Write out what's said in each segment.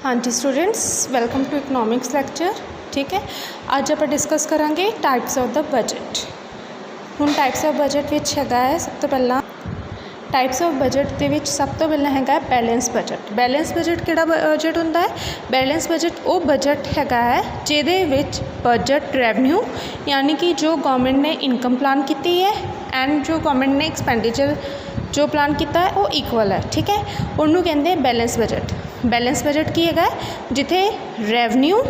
हाँ जी students, welcome to economics lecture. ठीक है, अज आप डिस्कस करांगे टाइप्स ऑफ द बजट। हुण टाइप्स ऑफ बजट विच हैगा है सब तो पहला टाइप्स ऑफ बजट दे विच सब तो पहला हैगा बैलेंस बजट। बैलेंस बजट किहड़ा बजट हुंदा है? बैलेंस बजट वो बजट हैगा है जिहदे विच बजट रेवन्यू यानी कि जो गवर्नमेंट ने इनकम प्लान की है एंड जो गवर्नमेंट ने एक्सपेंडिचर जो प्लान किया है वो इक्वल है। ठीक है, उन्होंने कहते हैं बैलेंस बजट। बैलेंस बजट की है जिथे रेवन्यू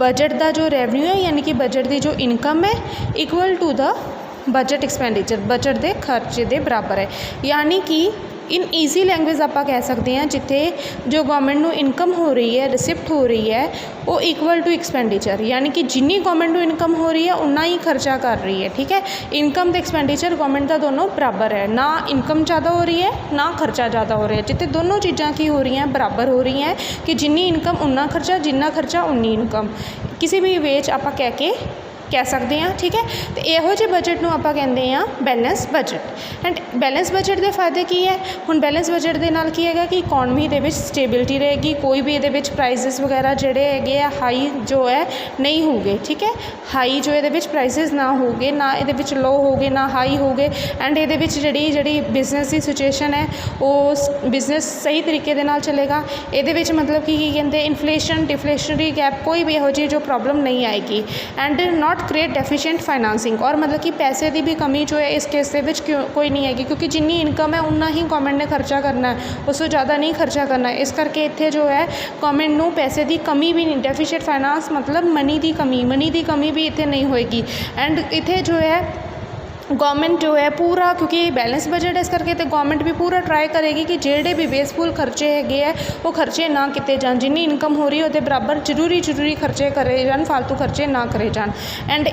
बजट का जो रेवन्यू है यानी कि बजट की जो इनकम है equal to the budget expenditure budget के खर्चे के बराबर है। यानी कि इन ईजी लैंग्वेज आप कह सकते हैं जिथे जो गवर्नमेंट को इनकम हो रही है रिसिप्ट हो रही है वो इक्वल टू एक्सपेंडिचर यानी कि जिन्नी गवर्नमेंट को इनकम हो रही है उन्ना ही खर्चा कर रही है। ठीक है, इनकम तो एक्सपेंडिचर गवर्नमेंट का दोनों बराबर है, ना इनकम ज़्यादा हो रही है ना खर्चा ज़्यादा हो रहा है। जिथे दोनों चीज़ां की हो रही हैं बराबर हो रही हैं कि जिन्नी इनकम उन्ना खर्चा, जिन्ना खर्चा उन्नी इनकम, किसी भी वे आप कह सकते हैं। ठीक है, तो यहो जे बजट में आप कहते हैं balance budget. And balance budget के फायदे की है? हुण बैलेंस बजट के नाल की है कि इकॉनमी दे विच स्टेबिलिटी रहेगी, कोई भी ये प्राइसिस वगैरह जोड़े है हाई जो है नहीं होंगे। ठीक है, हाई जो ये प्राइसिस ना होगे, ना ये लो होगे ना हाई होगे। एंड ये जी बिजनेस की सिचुएशन है वो बिजनेस सही तरीके दे नाल चलेगा। ये मतलब कि कहते इन्फ्लेशन डिफ्लेशनरी गैप कोई भी यहो जी जो प्रॉब्लम नहीं आएगी। And not create deficient financing और मतलब कि पैसे की भी कमी जो है इस केस के कोई नहीं हैगी क्योंकि जिन्नी इनकम है उन्ना ही गवर्नमेंट ने खर्चा करना है, उससे ज़्यादा नहीं खर्चा करना है। इस करके इत्थे जो है गवर्नमेंट को पैसे की कमी भी नहीं, डेफिशिएंट फाइनेंस मतलब मनी की कमी भी इत्थे नहीं होएगी। एंड इत्थे जो है गवर्नमेंट जो है पूरा क्योंकि बैलेंस बजट इस करके तो गवर्नमेंट भी पूरा ट्राई करेगी कि जेडे भी वेस्टफुल खर्चे है वो खर्चे ना किए जान, जिन्नी इनकम हो रही है वो बराबर जरूरी खर्चे करे जान, फालतू खर्चे ना करे जान। एंड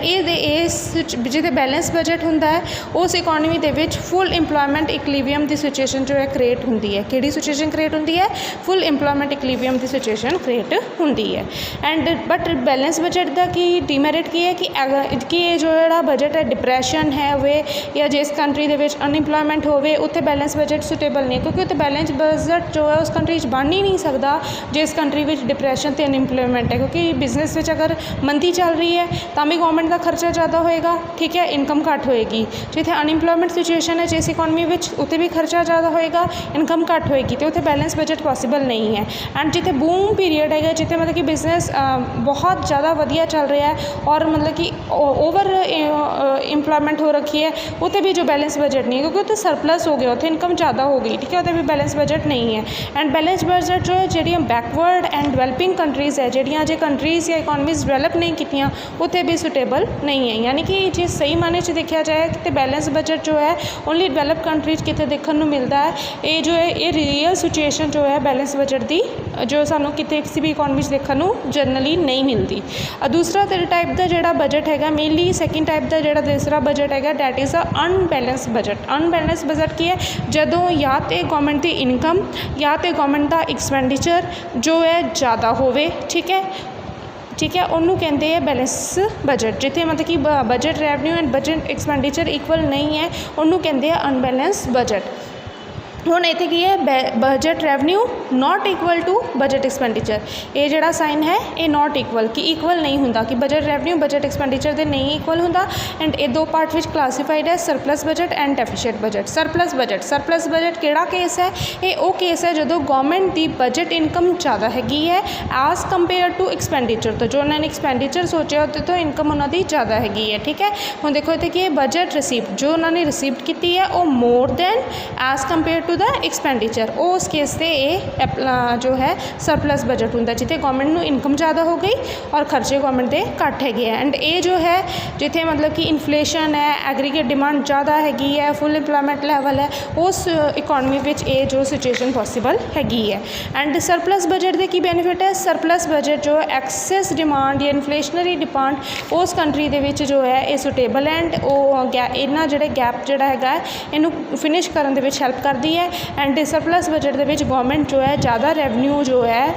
जिते बैलेंस बजट होंदा है उस इकॉनमी के विच फुल इंप्लॉयमेंट इक्लीवियम की सिचुएशन जो है क्रिएट होंदी है। किहड़ी सिचुएशन क्रिएट होंदी है? फुल इंप्लॉयमेंट इक्लीवियम की सिचुएशन क्रिएट होंदी है। एंड बट बैलेंस बजट का की डीमेरिट की है कि जो बजट है डिप्रैशन है या जिस कंट्री के अनइंप्लॉयमेंट होवे उत्थे बैलेंस बजट सुटेबल नहीं क्योंकि उत्थे बैलेंस बजट जो है उस कंट्री बन ही नहीं सकता जिस कंट्री में डिप्रैशन तो अनइंप्लॉयमेंट है। क्योंकि बिजनेस में अगर मंदी चल रही है तो भी गवर्नमेंट का खर्चा ज़्यादा होएगा। ठीक है, इनकम घट होएगी। जिथे अनइंप्लॉयमेंट सिचुएशन है जिस इकॉनमी में उत्थे भी खर्चा ज़्यादा होएगा, इनकम घट होएगी, तो उत्थे बैलेंस बजट पॉसिबल नहीं है। एंड जिथे बूम पीरियड है जिथे मतलब कि बिजनेस बहुत ज़्यादा वधिया चल रहा है और मतलब कि ओवर इंप्लॉयमेंट हो रखी है उतने भी जो बैलेंस बजट नहीं है क्योंकि उतने सरप्लस हो गया, उतने इनकम ज़्यादा हो गई। ठीक है, उतने भी बैलेंस बजट नहीं है। एंड बैलेंस बजट जो है जी बैकवर्ड एंड डेवलपिंग कंट्रीज़ है जड़ियाँ जो कंट्रीज़ या इकॉनमीज डेवलप नहीं कीतियां उत्थे भी सुटेबल नहीं है। यानी कि जो सही माने च देखा जाए कि बैलेंस बजट जो है ओनली डेवलप कंट्रीज कितने देखने को मिलता है। ये जो है ये रियल सिचुएशन जो है बैलेंस बजट की जो सानू कितने किसी भी इकॉनमी देखने को जनरली नहीं मिलती। दूसरा टाइप का जोड़ा बजट है मेनली सैकेंड टाइप का जोड़ा दूसरा बजट है that is unbalance budget. Unbalance budget की है जदों या तो गवर्नमेंट की इनकम या तो गवर्नमेंट का एक्सपेंडिचर जो है ज़्यादा होवे। ठीक है, उन्होंने कहते हैं बैलेंस बजट। जिथे मतलब कि budget revenue and budget expenditure equal नहीं है उन्होंने कहते हैं अनबैलेंस बजट। हुण इत्थे की है budget revenue not equal to budget expenditure. ये जोड़ा साइन है ये नॉट इक्वल कि इक्वल नहीं होंदा कि बजट रेवन्यू बजट एक्सपेंडिचर दे नहीं इक्वल होंदा। एंड ये दो पार्ट विच क्लासीफाइड है surplus budget and deficient budget. Surplus budget किहड़ा केस है? ये वो केस है जो गवर्नमेंट की बजट इनकम ज़्यादा हैगी है एज कंपेयर टू एक्सपेंडिचर, तो जो उन्होंने एक्सपेंडिचर सोचा होते तो इनकम उन्होंने ज़्यादा हैगी है। ठीक है, हुण देखो इत्थे कि बजट रिसीप्ट जो उन्होंने रिसीप्ट की है वो more than as compared to the expenditure, उस केस से ये जो है सरप्लस बजट होंगे जिथे गवर्नमेंट को इनकम ज़्यादा हो गई और खर्चे गवर्नमेंट के घट है। एंड ये जो है जिथे मतलब कि इन्फ्लेशन है एग्रीगेट डिमांड ज़्यादा हैगी है फुल इंप्लॉयमेंट लैवल है उस इकॉनमी में ये जो सिचुएशन पॉसिबल हैगी है। एंड सरप्लस बजट के की बेनीफिट है? सरप्लस बजट जो एक्सेस डिमांड या इन्फ्लेशनरी डिमांड उस कंट्री के जो है ये सुटेबल एंड वो इन्ना जो गैप जोड़ा है इनू फिनिश करने के हेल्प करती है। एंड सरप्लस बजट के गवर्नमेंट जो है ज़्यादा रेवन्यू जो है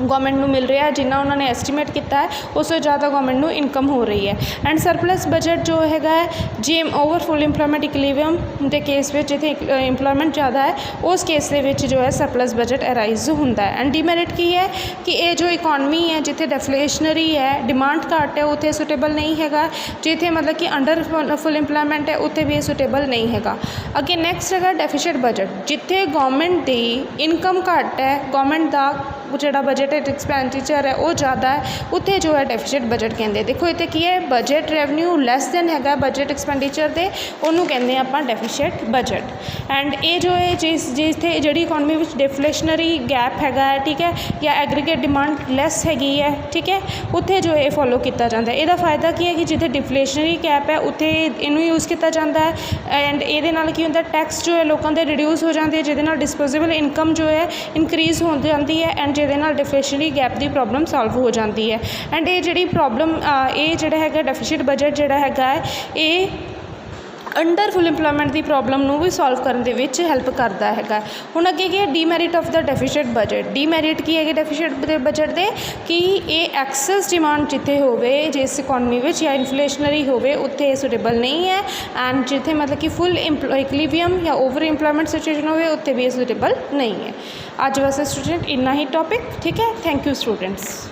ਗੌਰਮੈਂਟ ਨੂੰ ਮਿਲ ਰਿਹਾ, ਜਿੰਨਾ ਉਹਨਾਂ ਨੇ ਐਸਟੀਮੇਟ ਕੀਤਾ ਹੈ ਉਸ ਤੋਂ ਜ਼ਿਆਦਾ ਗੌਰਮੈਂਟ ਨੂੰ ਇਨਕਮ ਹੋ ਰਹੀ ਹੈ। ਐਂਡ ਸਰਪਲਸ ਬਜਟ ਜੋ ਹੈਗਾ ਹੈ, ਜੇ ਓਵਰ ਫੁੱਲ ਇੰਪਲੋਇਮੈਂਟ ਇਕਲੀਬੀਅਮ ਦੇ ਕੇਸ ਵਿੱਚ, ਜਿੱਥੇ ਇੰਪਲੋਇਮੈਂਟ ਜ਼ਿਆਦਾ ਹੈ ਉਸ ਕੇਸ ਦੇ ਵਿੱਚ ਜੋ ਹੈ ਸਰਪਲਸ ਬਜਟ ਅਰਾਈਜ਼ ਹੁੰਦਾ ਹੈ। ਐਂਡ ਡੀਮੈਰਿਟ ਕੀ ਹੈ ਕਿ ਇਹ ਜੋ ਇਕੋਨਮੀ ਹੈ ਜਿੱਥੇ ਡੈਫਲੇਸ਼ਨਰੀ ਹੈ, ਡਿਮਾਂਡ ਘੱਟ ਹੈ, ਉੱਥੇ ਸੁਟੇਬਲ ਨਹੀਂ ਹੈਗਾ। ਜਿੱਥੇ ਮਤਲਬ ਕਿ ਅੰਡਰ ਫੁੱਲ ਇੰਪਲੋਇਮੈਂਟ ਹੈ ਉੱਥੇ ਵੀ ਇਹ ਸੁਟੇਬਲ ਨਹੀਂ ਹੈਗਾ। ਅੱਗੇ ਨੈਕਸਟ ਹੈਗਾ ਡੈਫੀਸ਼ੀਟ ਬਜਟ, ਜਿੱਥੇ ਗੌਰਮੈਂਟ ਦੀ ਇਨਕਮ ਘੱਟ ਹੈ, ਗੌਰਮੈਂਟ ਦਾ ਜਿਹੜਾ ਬਜਟਡ ਐਕਸਪੈਂਡੀਚਰ ਹੈ ਉਹ ਜ਼ਿਆਦਾ ਹੈ, ਉੱਥੇ ਜੋ ਹੈ ਡੈਫੀਸ਼ੀਟ ਬਜਟ ਕਹਿੰਦੇ। ਦੇਖੋ ਇੱਥੇ ਕੀ ਹੈ, ਬਜਟ ਰੈਵਨਿਊ ਲੈਸ ਦੈਨ ਹੈਗਾ ਬਜਟ ਐਕਸਪੈਂਡੀਚਰ ਦੇ, ਉਹਨੂੰ ਕਹਿੰਦੇ ਆਪਾਂ ਡੈਫੀਸ਼ੀਟ ਬਜਟ। ਐਂਡ ਇਹ ਜੋ ਹੈ ਜਿੱਥੇ ਜਿਹੜੀ ਇਕੋਨਮੀ ਵਿੱਚ ਡਿਫਲੇਸ਼ਨਰੀ ਗੈਪ ਹੈਗਾ ਹੈ, ਠੀਕ ਹੈ, ਜਾਂ ਐਗਰੀਗੇਟ ਡਿਮਾਂਡ ਲੈਸ ਹੈਗੀ ਹੈ, ਠੀਕ ਹੈ, ਉੱਥੇ ਜੋ ਇਹ ਫੋਲੋ ਕੀਤਾ ਜਾਂਦਾ। ਇਹਦਾ ਫਾਇਦਾ ਕੀ ਹੈ ਕਿ ਜਿੱਥੇ ਡਿਫਲੇਸ਼ਨਰੀ ਗੈਪ ਹੈ ਉੱਥੇ ਇਹਨੂੰ ਯੂਜ਼ ਕੀਤਾ ਜਾਂਦਾ ਹੈ। ਐਂਡ ਇਹਦੇ ਨਾਲ ਕੀ ਹੁੰਦਾ, ਟੈਕਸ ਜੋ ਹੈ ਲੋਕਾਂ ਦੇ ਰਿਡਿਊਸ ਹੋ ਜਾਂਦੇ, ਜਿਹਦੇ ਨਾਲ ਡਿਸਪੋਜ਼ੇਬਲ ਇਨਕਮ ਜੋ ਹੈ ਇਨਕਰੀਜ਼ ਹੋ ਜਾਂਦੀ ਹੈ। ਐਂਡ ਜਿਹਦੇ ਨਾਲ ਡਿਫਲੇਸ਼ਨਰੀ ਗੈਪ ਦੀ ਪ੍ਰੋਬਲਮ ਸੋਲਵ ਹੋ ਜਾਂਦੀ ਹੈ। ਐਂਡ ਇਹ ਜਿਹੜੀ ਪ੍ਰੋਬਲਮ ਇਹ ਜਿਹੜਾ ਹੈਗਾ ਡੈਫੀਸ਼ੀਟ ਬਜਟ ਜਿਹੜਾ ਹੈਗਾ ਹੈ, ਇਹ ਅੰਡਰ ਫੁੱਲ ਇੰਪਲੋਇਮੈਂਟ ਦੀ ਪ੍ਰੋਬਲਮ ਨੂੰ ਵੀ ਸੋਲਵ ਕਰਨ ਦੇ ਵਿੱਚ ਹੈਲਪ ਕਰਦਾ ਹੈਗਾ। ਹੁਣ ਅੱਗੇ ਕੀ ਹੈ, ਡੀਮੈਰਿਟ ਆਫ ਦਾ ਡੈਫੀਸ਼ੀਟ ਬਜਟ। ਡੀਮੈਰਿਟ ਕੀ ਹੈਗੇ ਡੈਫੀਸ਼ੀਟ ਦੇ ਬਜਟ ਦੇ, ਕਿ ਇਹ ਐਕਸੈਸ ਡਿਮਾਂਡ ਜਿੱਥੇ ਹੋਵੇ ਜਿਸ ਇਕੋਨਮੀ ਵਿੱਚ, ਜਾਂ ਇਨਫਲੇਸ਼ਨਰੀ ਹੋਵੇ, ਉੱਥੇ ਸੁਟੇਬਲ ਨਹੀਂ ਹੈ। ਐਂਡ ਜਿੱਥੇ ਮਤਲਬ ਕਿ ਫੁੱਲ ਇਕਲੀਬੀਅਮ ਜਾਂ ਓਵਰ ਇੰਪਲੋਇਮੈਂਟ ਸਿਚੁਏਸ਼ਨ ਹੋਵੇ ਉੱਥੇ ਵੀ ਇਹ ਸੁਟੇਬਲ ਨਹੀਂ ਹੈ। ਅੱਜ ਵਾਸਤੇ ਸਟੂਡੈਂਟ ਇੰਨਾ ਹੀ ਟੌਪਿਕ, ਠੀਕ ਹੈ। Thank you students.